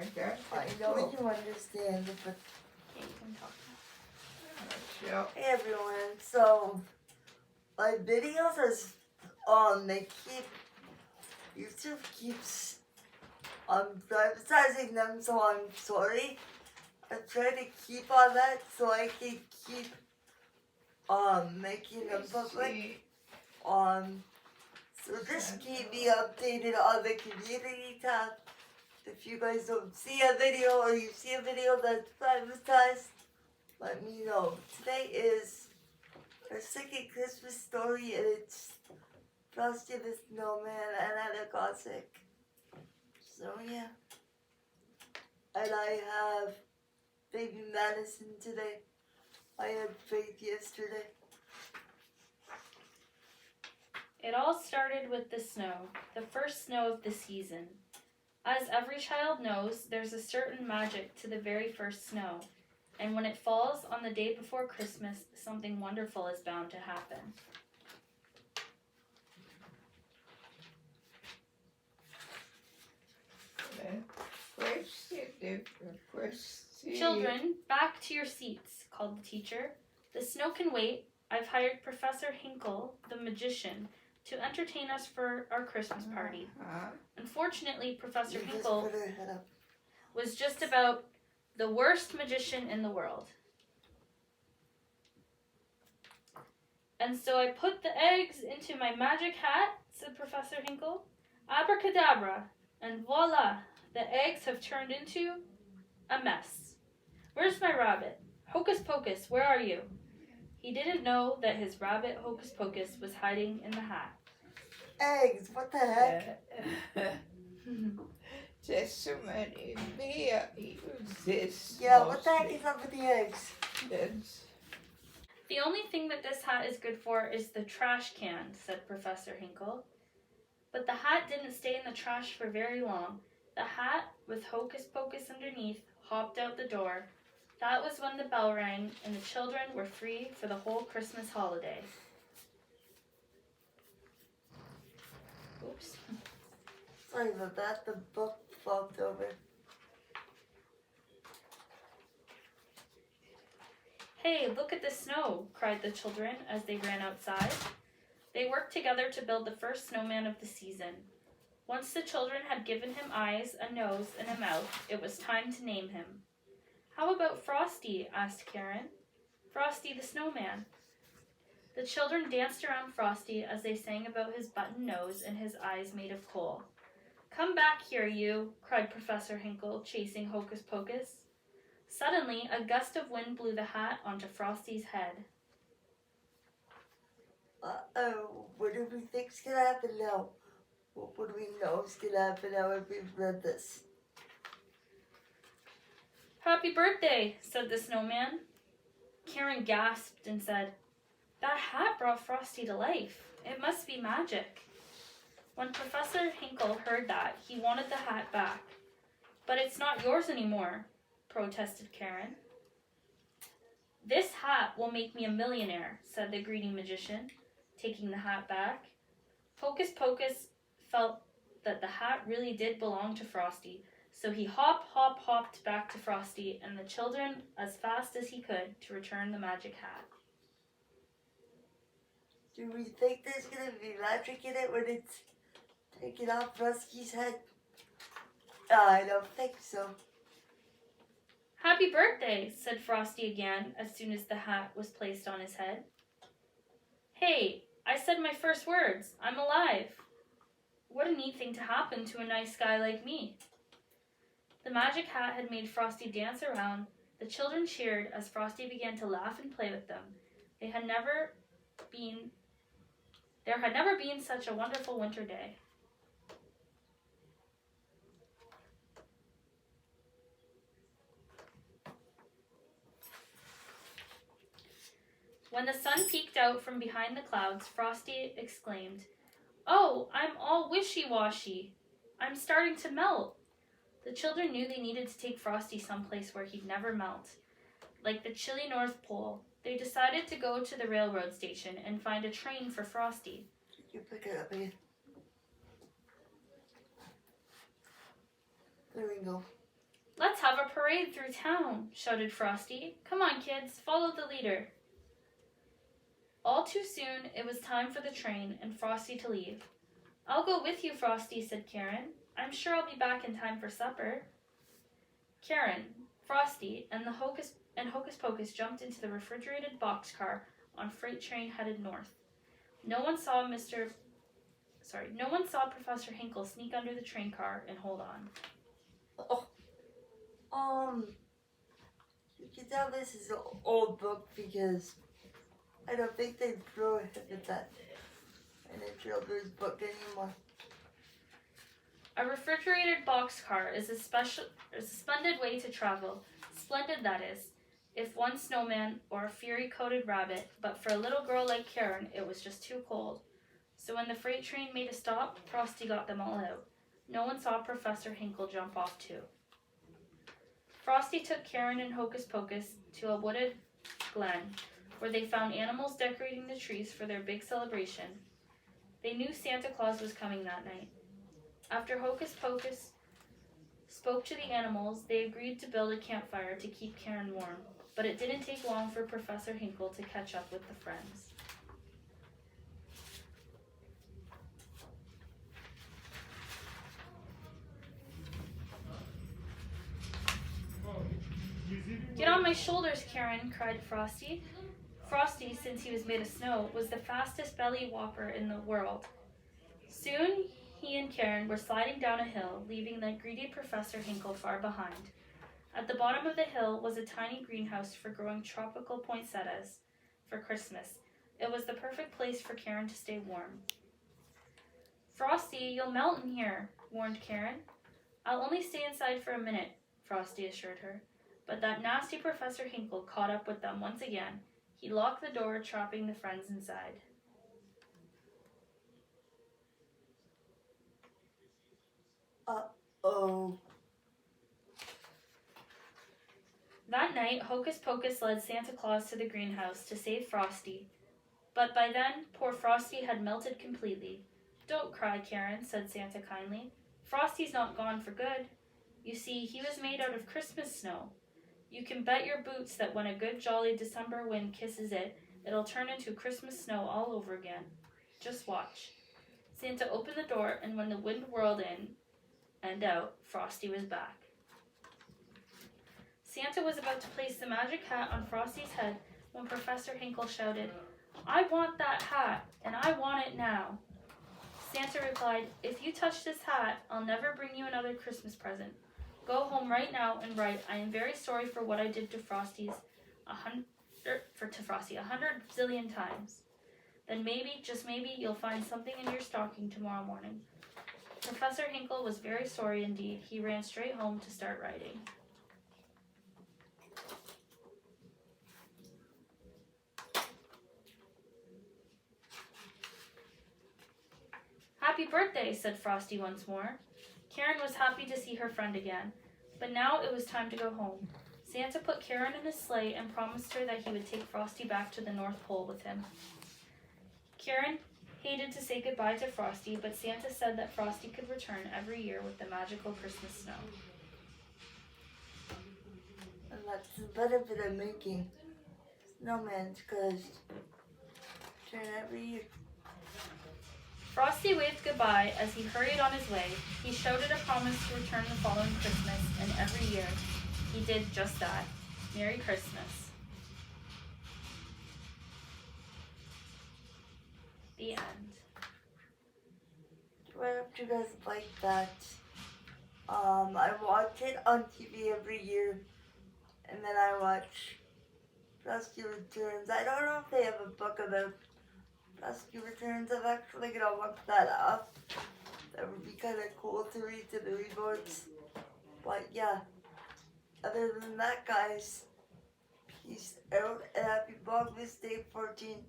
I know you understand, but Okay, you can talk Sure. hey everyone, so my videos are YouTube keeps advertising them, so I'm sorry. I try to keep on that so I can keep making them public. So just keep me updated on the community tab. If you guys don't see a video or you see a video that's advertised, let me know. Today is our second Christmas story, and it's Frosty the Snowman and Anna Gothic. So yeah. And I have baby Madison today. I had Faith yesterday. It all started with the snow, the first snow of the season. As every child knows, there's a certain magic to the very first snow, and when it falls on the day before Christmas, something wonderful is bound to happen. Children, back to your seats, called the teacher. The snow can wait. I've hired Professor Hinkle, the magician, to entertain us for our Christmas party. Unfortunately, Professor Hinkle was just about the worst magician in the world. And so I put the eggs into my magic hat, said Professor Hinkle. Abracadabra, and voila, the eggs have turned into a mess. Where's my rabbit? Hocus Pocus, where are you? He didn't know that his rabbit Hocus Pocus was hiding in the hat. Eggs, what the heck? Just so many beer this. Yeah, what the heck is up with the eggs? The only thing that this hat is good for is the trash can, said Professor Hinkle. But the hat didn't stay in the trash for very long. The hat, with Hocus Pocus underneath, hopped out the door. That was when the bell rang, and the children were free for the whole Christmas holiday. Oops. Sorry about that, the book flopped over. Hey, look at the snow, cried the children as they ran outside. They worked together to build the first snowman of the season. Once the children had given him eyes, a nose, and a mouth, it was time to name him. How about Frosty? Asked Karen. Frosty the Snowman. The children danced around Frosty as they sang about his button nose and his eyes made of coal. Come back here, you, cried Professor Hinkle, chasing Hocus Pocus. Suddenly, a gust of wind blew the hat onto Frosty's head. Uh-oh, what do we think's gonna happen now? What do we know is gonna happen now if we've read this? Happy birthday, said the snowman. Karen gasped and said, That hat brought Frosty to life. It must be magic. When Professor Hinkle heard that, he wanted the hat back. But it's not yours anymore, protested Karen. This hat will make me a millionaire, said the greedy magician, taking the hat back. Hocus Pocus felt that the hat really did belong to Frosty, so he hopped back to Frosty and the children as fast as he could to return the magic hat. Do we think there's gonna be magic in it when it's taken off Frosty's head? I don't think so. Happy birthday, said Frosty again as soon as the hat was placed on his head. Hey, I said my first words. I'm alive. What a neat thing to happen to a nice guy like me. The magic hat had made Frosty dance around. The children cheered as Frosty began to laugh and play with them. There had never been such a wonderful winter day. When the sun peeked out from behind the clouds, Frosty exclaimed, Oh, I'm all wishy-washy. I'm starting to melt. The children knew they needed to take Frosty someplace where he'd never melt, like the chilly North Pole. They decided to go to the railroad station and find a train for Frosty. You pick it up again. There we go. parade through town, shouted Frosty. Come on, kids, follow the leader. All too soon, it was time for the train and Frosty to leave. I'll go with you, Frosty, said Karen. I'm sure I'll be back in time for supper. Karen, Frosty, and Hocus Pocus jumped into the refrigerated boxcar on freight train headed north. No one saw Professor Hinkle sneak under the train car and hold on. You can tell this is an old book because I don't think they prohibit that in a children's book anymore. A refrigerated boxcar is a splendid way to travel. Splendid, that is, if one snowman or a fury-coated rabbit, but for a little girl like Karen, it was just too cold. So when the freight train made a stop, Frosty got them all out. No one saw Professor Hinkle jump off too. Frosty took Karen and Hocus Pocus to a wooded glen, where they found animals decorating the trees for their big celebration. They knew Santa Claus was coming that night. After Hocus Pocus spoke to the animals, they agreed to build a campfire to keep Karen warm, but it didn't take long for Professor Hinkle to catch up with the friends. Get on my shoulders, Karen, cried Frosty. Frosty, since he was made of snow, was the fastest belly whopper in the world. Soon, he and Karen were sliding down a hill, leaving the greedy Professor Hinkle far behind. At the bottom of the hill was a tiny greenhouse for growing tropical poinsettias for Christmas. It was the perfect place for Karen to stay warm. Frosty, you'll melt in here, warned Karen. I'll only stay inside for a minute, Frosty assured her. But that nasty Professor Hinkle caught up with them once again. He locked the door, trapping the friends inside. Uh-oh. That night, Hocus Pocus led Santa Claus to the greenhouse to save Frosty. But by then, poor Frosty had melted completely. Don't cry, Karen, said Santa kindly. Frosty's not gone for good. You see, he was made out of Christmas snow. You can bet your boots that when a good jolly December wind kisses it, it'll turn into Christmas snow all over again. Just watch. Santa opened the door, and when the wind whirled in and out, Frosty was back. Santa was about to place the magic hat on Frosty's head when Professor Hinkle shouted, I want that hat, and I want it now. Santa replied, if you touch this hat, I'll never bring you another Christmas present. Go home right now and write, I am very sorry for what I did to Frosty 100 zillion times. Then maybe, just maybe, you'll find something in your stocking tomorrow morning. Professor Hinkle was very sorry indeed. He ran straight home to start writing. Happy birthday, said Frosty once more. Karen was happy to see her friend again, but now it was time to go home. Santa put Karen in his sleigh and promised her that he would take Frosty back to the North Pole with him. Karen hated to say goodbye to Frosty, but Santa said that Frosty could return every year with the magical Christmas snow. And that's the benefit of making snowmen, because turn every year. Frosty waved goodbye as he hurried on his way. He shouted a promise to return the following Christmas, and every year he did just that. Merry Christmas. The end. I hope you guys like that. I watch it on TV every year, and then I watch Frosty Returns. I don't know if they have a book about Frosty Returns. I'm actually gonna look that up. That would be kind of cool to read to the reborns. But yeah, other than that, guys, peace out and happy Vlogmas Day 14.